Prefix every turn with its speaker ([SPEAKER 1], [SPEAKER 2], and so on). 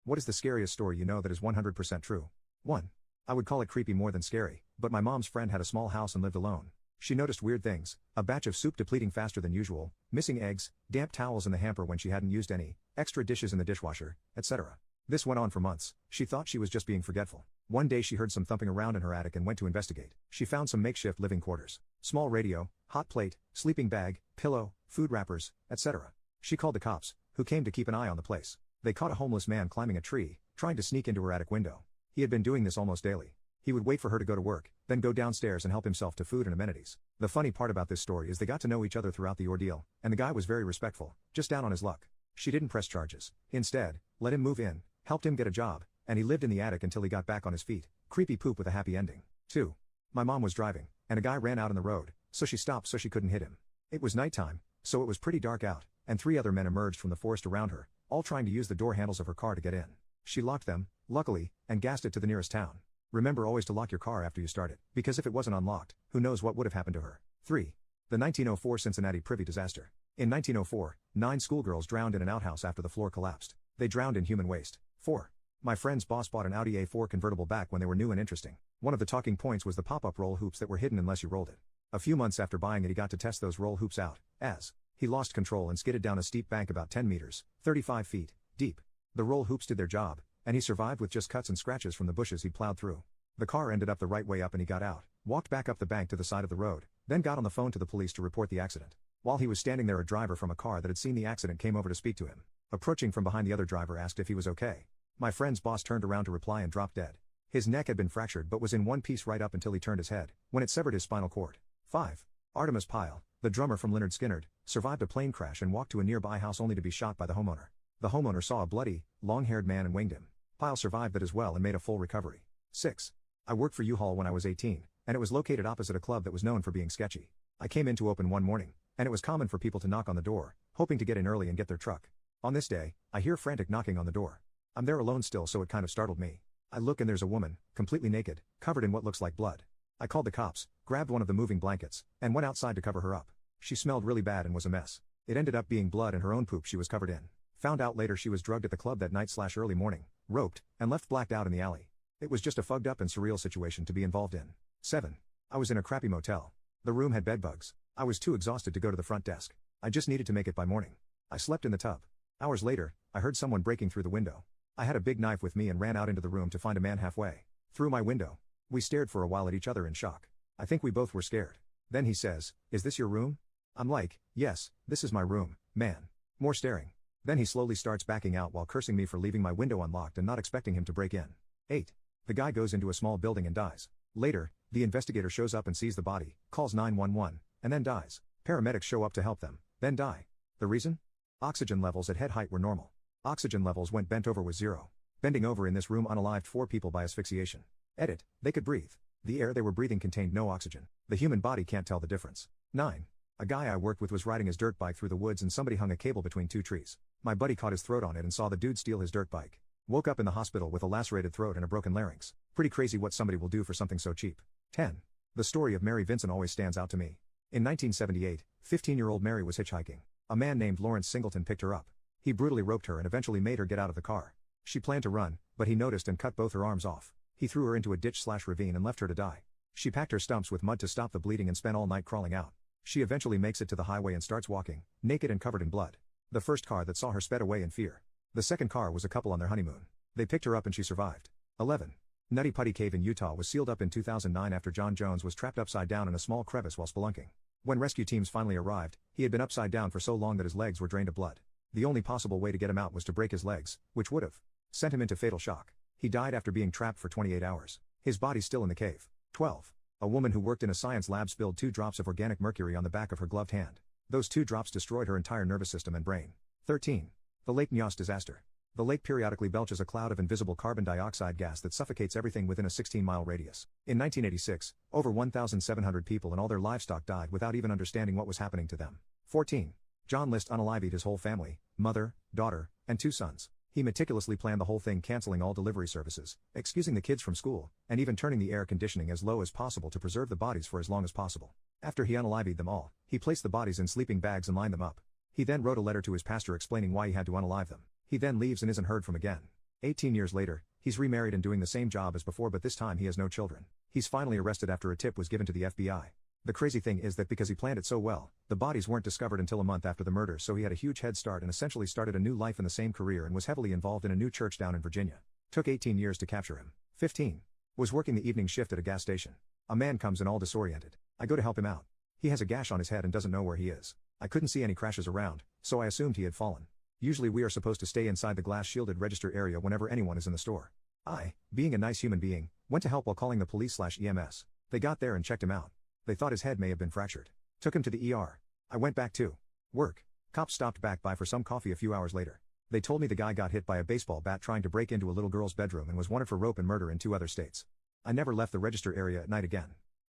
[SPEAKER 1] What is the scariest story you know that is 100% true? 1. I would call it creepy more than scary, but my mom's friend had a small house and lived alone. She noticed weird things: a batch of soup depleting faster than usual, missing eggs, damp towels in the hamper when she hadn't used any, extra dishes in the dishwasher, etc. This went on for months. She thought she was just being forgetful. One day she heard some thumping around in her attic and went to investigate. She found some makeshift living quarters: small radio, hot plate, sleeping bag, pillow, food wrappers, etc. She called the cops, who came to keep an eye on the place. They caught a homeless man climbing a tree, trying to sneak into her attic window. He had been doing this almost daily. He would wait for her to go to work, then go downstairs and help himself to food and amenities. The funny part about this story is they got to know each other throughout the ordeal, and the guy was very respectful, just down on his luck. She didn't press charges. Instead, let him move in, helped him get a job, and he lived in the attic until he got back on his feet. Creepy poop with a happy ending. 2. My mom was driving, and a guy ran out on the road, so she stopped so she couldn't hit him. It was nighttime, so it was pretty dark out, and 3 other men emerged from the forest around her, all trying to use the door handles of her car to get in. She locked them, luckily, and gassed it to the nearest town. Remember always to lock your car after you start it, because if it wasn't unlocked, who knows what would have happened to her. 3. The 1904 Cincinnati Privy disaster. In 1904, 9 schoolgirls drowned in an outhouse after the floor collapsed. They drowned in human waste. 4. My friend's boss bought an Audi A4 convertible back when they were new and interesting. One of the talking points was the pop-up roll hoops that were hidden unless you rolled it. A few months after buying it, he got to test those roll hoops out, as he lost control and skidded down a steep bank about 10 meters, 35 feet, deep. The roll hoops did their job, and he survived with just cuts and scratches from the bushes he plowed through. The car ended up the right way up and he got out, walked back up the bank to the side of the road, then got on the phone to the police to report the accident. While he was standing there, a driver from a car that had seen the accident came over to speak to him. Approaching from behind, the other driver asked if he was okay. My friend's boss turned around to reply and dropped dead. His neck had been fractured but was in one piece right up until he turned his head, when it severed his spinal cord. 5. Artemis Pyle, the drummer from Lynyrd Skynyrd, survived a plane crash and walked to a nearby house only to be shot by the homeowner. The homeowner saw a bloody, long-haired man and winged him. Pyle survived that as well and made a full recovery. 6. I worked for U-Haul when I was 18, and it was located opposite a club that was known for being sketchy. I came in to open one morning, and it was common for people to knock on the door, hoping to get in early and get their truck. On this day, I hear frantic knocking on the door. I'm there alone still, so it kind of startled me. I look and there's a woman, completely naked, covered in what looks like blood. I called the cops, grabbed one of the moving blankets, and went outside to cover her up. She smelled really bad and was a mess. It ended up being blood and her own poop she was covered in. Found out later she was drugged at the club that night/early morning, roped, and left blacked out in the alley. It was just a fucked up and surreal situation to be involved in. 7. I was in a crappy motel. The room had bed bugs. I was too exhausted to go to the front desk. I just needed to make it by morning. I slept in the tub. Hours later, I heard someone breaking through the window. I had a big knife with me and ran out into the room to find a man halfway through my window. We stared for a while at each other in shock. I think we both were scared. Then he says, "Is this your room?" I'm like, "Yes, this is my room, man." More staring. Then he slowly starts backing out while cursing me for leaving my window unlocked and not expecting him to break in. 8. The guy goes into a small building and dies. Later, the investigator shows up and sees the body, calls 911, and then dies. Paramedics show up to help them, then die. The reason? Oxygen levels at head height were normal. Oxygen levels when bent over was 0. Bending over in this room unalived 4 people by asphyxiation. Edit, they could breathe. The air they were breathing contained no oxygen. The human body can't tell the difference. 9. A guy I worked with was riding his dirt bike through the woods and somebody hung a cable between 2 trees. My buddy caught his throat on it and saw the dude steal his dirt bike. Woke up in the hospital with a lacerated throat and a broken larynx. Pretty crazy what somebody will do for something so cheap. 10. The story of Mary Vincent always stands out to me. In 1978, 15-year-old Mary was hitchhiking. A man named Lawrence Singleton picked her up. He brutally roped her and eventually made her get out of the car. She planned to run, but he noticed and cut both her arms off. He threw her into a ditch/ravine and left her to die. She packed her stumps with mud to stop the bleeding and spent all night crawling out. She eventually makes it to the highway and starts walking, naked and covered in blood. The first car that saw her sped away in fear. The second car was a couple on their honeymoon. They picked her up and she survived. 11. Nutty Putty Cave in Utah was sealed up in 2009 after John Jones was trapped upside down in a small crevice while spelunking. When rescue teams finally arrived, he had been upside down for so long that his legs were drained of blood. The only possible way to get him out was to break his legs, which would have sent him into fatal shock. He died after being trapped for 28 hours. His body's still in the cave. 12. A woman who worked in a science lab spilled 2 drops of organic mercury on the back of her gloved hand. Those 2 drops destroyed her entire nervous system and brain. 13. The Lake Nyos disaster. The lake periodically belches a cloud of invisible carbon dioxide gas that suffocates everything within a 16-mile radius. In 1986, over 1,700 people and all their livestock died without even understanding what was happening to them. 14. John List unalived his whole family, mother, daughter, and 2 sons. He meticulously planned the whole thing, canceling all delivery services, excusing the kids from school, and even turning the air conditioning as low as possible to preserve the bodies for as long as possible. After he unalived them all, he placed the bodies in sleeping bags and lined them up. He then wrote a letter to his pastor explaining why he had to unalive them. He then leaves and isn't heard from again. 18 years later, he's remarried and doing the same job as before, but this time he has no children. He's finally arrested after a tip was given to the FBI. The crazy thing is that because he planned it so well, the bodies weren't discovered until a month after the murder, so he had a huge head start and essentially started a new life in the same career and was heavily involved in a new church down in Virginia. Took 18 years to capture him. 15. Was working the evening shift at a gas station. A man comes in all disoriented. I go to help him out. He has a gash on his head and doesn't know where he is. I couldn't see any crashes around, so I assumed he had fallen. Usually we are supposed to stay inside the glass-shielded register area whenever anyone is in the store. I, being a nice human being, went to help while calling the police/EMS. They got there and checked him out. They thought his head may have been fractured. Took him to the ER. I went back to work. Cops stopped back by for some coffee a few hours later. They told me the guy got hit by a baseball bat trying to break into a little girl's bedroom and was wanted for rope and murder in 2 other states. I never left the register area at night again.